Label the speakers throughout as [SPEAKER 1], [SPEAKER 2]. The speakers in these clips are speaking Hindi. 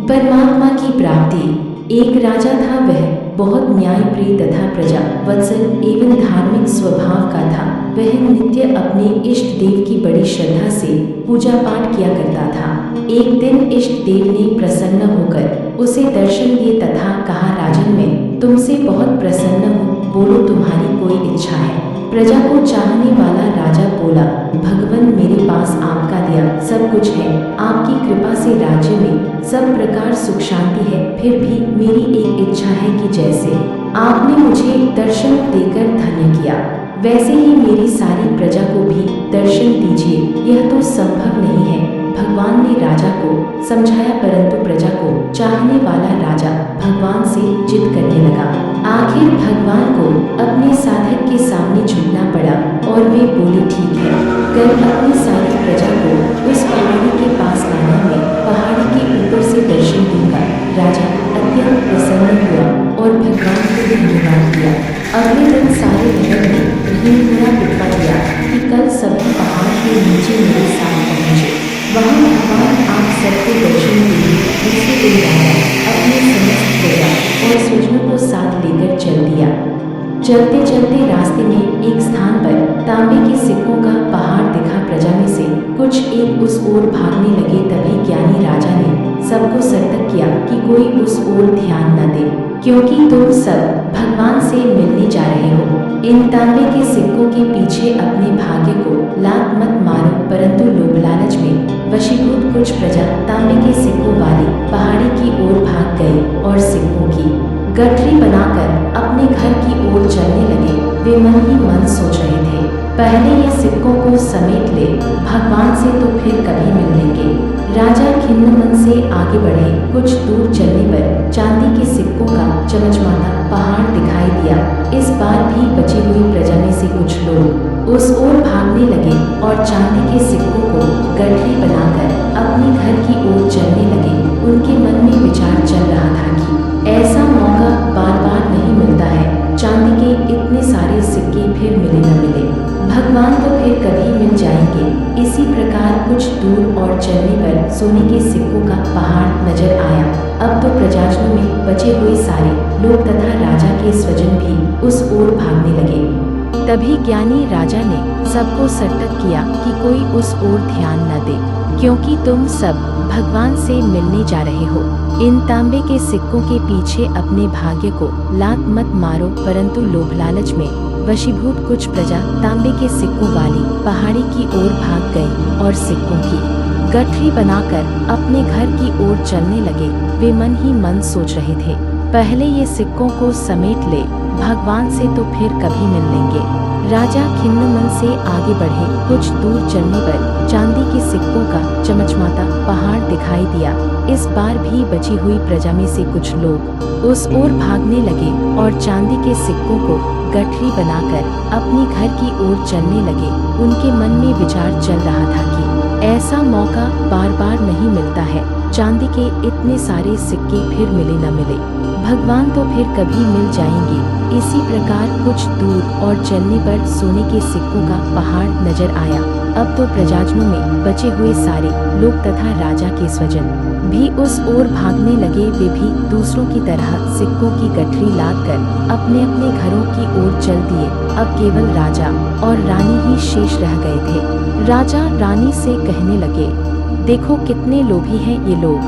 [SPEAKER 1] परमात्मा की प्राप्ति। एक राजा था, वह बहुत न्यायप्रिय तथा प्रजा वत्सल एवं धार्मिक स्वभाव का था। वह नित्य अपने इष्ट देव की बड़ी श्रद्धा से पूजा पाठ किया करता था। एक दिन इष्ट देव ने प्रसन्न होकर उसे दर्शन दिए तथा कहा, राजन मैं तुमसे बहुत प्रसन्न हूँ, बोलो तुम्हारी कोई इच्छा है। प्रजा को चाहने वाला राजा बोला, भगवान मेरे पास आपका दिया सब कुछ है, आपकी कृपा से राज्य में सब प्रकार सुख शांति है, फिर भी मेरी एक इच्छा है कि जैसे आपने मुझे दर्शन देकर धन्य किया, वैसे ही मेरी सारी प्रजा को भी दर्शन दीजिए। यह तो संभव नहीं है। भगवान ने राजा को समझाया, परंतु प्रजा को चाहने वाला राजा भगवान से जिद करने लगा। आखिर भगवान को अपने साधक के सामने झुकना पड़ा और वे बोले, ठीक है, कल अपनी सारी प्रजा को उस पहाड़ी के पास लाना, मैं पहाड़ी के ऊपर से दर्शन दूंगा। राजा अत्यंत प्रसन्न हुआ और भगवान को धन्यवाद दिया। अगले दिन सारे नगर में ढिंढोरा पिटवा दिया कि कल सभी पहाड़ के नीचे मेरे साथ पहुँचे, वहाँ भगवान आप सबको दर्शन देंगे। दूसरे दिन राजा अपने समस्त प्रजा और स्वजनों को साथ लेकर चल दिया। चलते चलते रास्ते में एक स्थान पर तांबे के सिक्कों का पहाड़ दिखा। प्रजा में से कुछ एक उस ओर भागने लगे। तभी ज्ञानी राजा ने सबको सतर्क किया कि कोई उस ओर ध्यान न दे, क्योंकि तुम सब भगवान से मिलने जा रहे हो। इन तांबे के सिक्कों के पीछे अपने भाग्य को लात मत मारो। परंतु लोभ लालच में वशीभूत कुछ प्रजा तांबे के सिक्कों वाली पहाड़ी की ओर भाग गई और सिक्कों की गठरी बनाकर अपने घर की ओर चलने लगे। वे मन ही मन सोच रहे थे, पहले ये सिक्कों को समेट ले, भगवान से तो फिर कभी मिल लेंगे। राजा खिन्न मन से आगे बढ़े। कुछ दूर चलने पर चांदी के सिक्कों का चमचमाता पहाड़ दिखाई दिया। इस बार भी बची हुई प्रजा में से कुछ लोग उस ओर भागने लगे और चांदी के सिक्कों को गठरी बनाकर अपने घर की ओर चलने लगे। उनके मन में विचार चल रहा था कि ऐसा मौका बार बार नहीं मिलता है, चांदी के इतने सारे सिक्के फिर मिले न मिले, भगवान तो फिर कभी मिल जाएंगे। इसी प्रकार कुछ दूर और चलने पर सोने के सिक्कों का पहाड़ नजर आया। अब तो प्रजाजनों में बचे हुए सारे लोग तथा राजा के स्वजन भी उस ओर भागने लगे। तभी ज्ञानी राजा ने सबको सतर्क किया कि कोई उस ओर ध्यान न दे, क्योंकि तुम सब भगवान से मिलने जा रहे हो। इन तांबे के सिक्कों के पीछे अपने भाग्य को लात मत मारो। परंतु लोभ लालच में वशीभूत कुछ प्रजा तांबे के सिक्कों वाली पहाड़ी की ओर भाग गई और सिक्कों की गठरी बनाकर अपने घर की ओर चलने लगे। वे मन ही मन सोच रहे थे, पहले ये सिक्कों को समेट ले, भगवान से तो फिर कभी मिल लेंगे। राजा खिन्न मन से आगे बढ़े। कुछ दूर चलने पर चांदी के सिक्कों का चमचमाता पहाड़ दिखाई दिया। इस बार भी बची हुई प्रजा में से कुछ लोग उस ओर भागने लगे और चांदी के सिक्कों को गठरी बनाकर अपने घर की ओर चलने लगे। उनके मन में विचार चल रहा था कि ऐसा मौका बार बार नहीं मिलता है, चांदी के इतने सारे सिक्के फिर मिले न मिले, भगवान तो फिर कभी मिल जाएंगे। इसी प्रकार कुछ दूर और चलने पर सोने के सिक्कों का पहाड़ नजर आया। अब तो प्रजाजनों में बचे हुए सारे लोग तथा राजा के स्वजन भी उस ओर भागने लगे। वे भी दूसरों की तरह सिक्कों की गठरी लादकर अपने अपने घरों की ओर चल दिए। अब केवल राजा और रानी ही शेष रह गए थे। राजा रानी से कहने लगे, देखो कितने लोभी हैं ये लोग,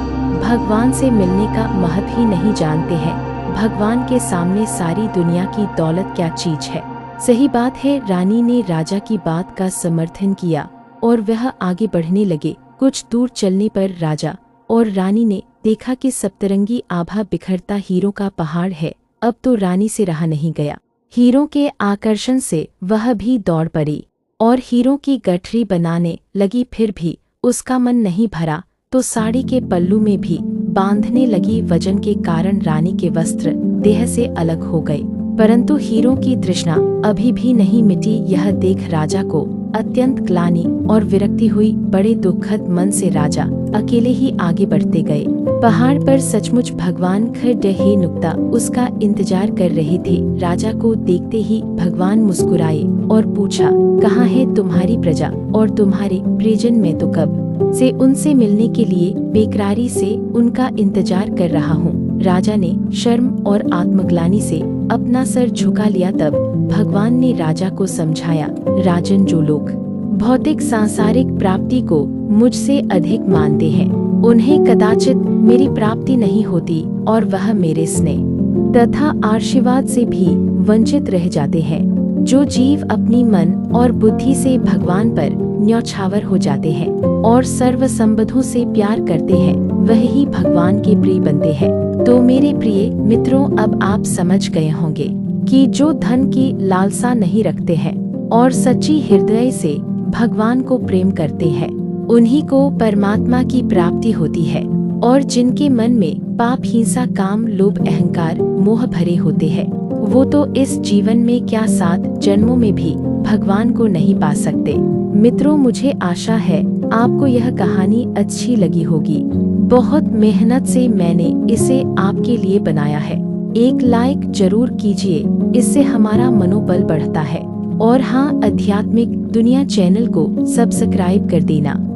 [SPEAKER 1] भगवान से मिलने का महत्व ही नहीं जानते हैं। भगवान के सामने सारी दुनिया की दौलत क्या चीज है। सही बात है। रानी ने राजा की बात का समर्थन किया और वह आगे बढ़ने लगे। कुछ दूर चलने पर राजा और रानी ने देखा कि सप्तरंगी आभा बिखरता हीरों का पहाड़ है। अब तो रानी से रहा नहीं गया। हीरों के आकर्षण से वह भी दौड़ पड़ी और हीरों की गठरी बनाने लगी। फिर भी उसका मन नहीं भरा तो साड़ी के पल्लू में भी बांधने लगी। वजन के कारण रानी के वस्त्र देह से अलग हो गए, परंतु हीरों की तृष्णा अभी भी नहीं मिटी। यह देख राजा को अत्यंत ग्लानि और विरक्ति हुई। बड़े दुखद मन से राजा अकेले ही आगे बढ़ते गए। पहाड़ पर सचमुच भगवान खड़े नुक्ता उसका इंतजार कर रहे थे। राजा को देखते ही भगवान मुस्कुराए और पूछा, कहाँ है तुम्हारी प्रजा और तुम्हारे प्रियजन? मैं तो कब से उनसे मिलने के लिए बेकरारी से उनका इंतजार कर रहा हूँ। राजा ने शर्म और आत्मग्लानि से अपना सर झुका लिया। तब भगवान ने राजा को समझाया, राजन, जो लोग भौतिक सांसारिक प्राप्ति को मुझसे अधिक मानते हैं, उन्हें कदाचित मेरी प्राप्ति नहीं होती और वह मेरे स्नेह तथा आशीर्वाद से भी वंचित रह जाते हैं। जो जीव अपनी मन और बुद्धि से भगवान पर न्यौछावर हो जाते हैं और सर्व संबंधों से प्यार करते हैं, वह ही भगवान के प्रिय बनते हैं। तो मेरे प्रिय मित्रों, अब आप समझ गए होंगे कि जो धन की लालसा नहीं रखते हैं और सच्ची हृदय से भगवान को प्रेम करते हैं, उन्हीं को परमात्मा की प्राप्ति होती है। और जिनके मन में पाप, हिंसा, काम, लोभ, अहंकार, मोह भरे होते हैं, वो तो इस जीवन में क्या 7 जन्मों में भी भगवान को नहीं पा सकते। मित्रों, मुझे आशा है आपको यह कहानी अच्छी लगी होगी। बहुत मेहनत से मैंने इसे आपके लिए बनाया है। एक लाइक जरूर कीजिए, इससे हमारा मनोबल बढ़ता है। और हाँ, आध्यात्मिक दुनिया चैनल को सब्सक्राइब कर देना।